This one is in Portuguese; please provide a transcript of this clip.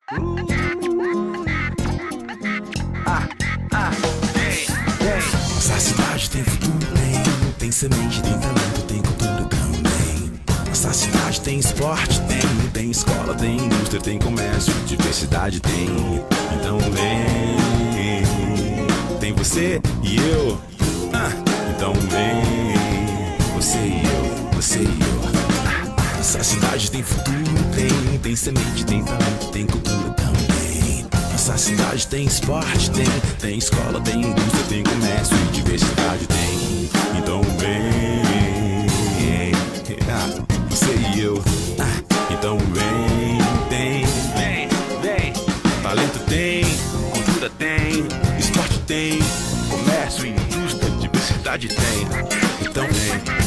Nossa cidade tem futuro, tem semente, tem talento, tem cultura também. Nossa cidade tem esporte, tem escola, tem indústria, tem comércio, diversidade tem. Então vem, tem você e eu. Então vem, você e eu, você e eu. Nossa cidade tem futuro, tem semente, tem talento, tem cultura também. Nossa cidade tem esporte, tem escola, tem indústria, tem comércio e diversidade tem. Então vem, você e eu. Então vem. Talento tem, cultura tem, esporte tem, comércio e indústria, diversidade tem. Então vem.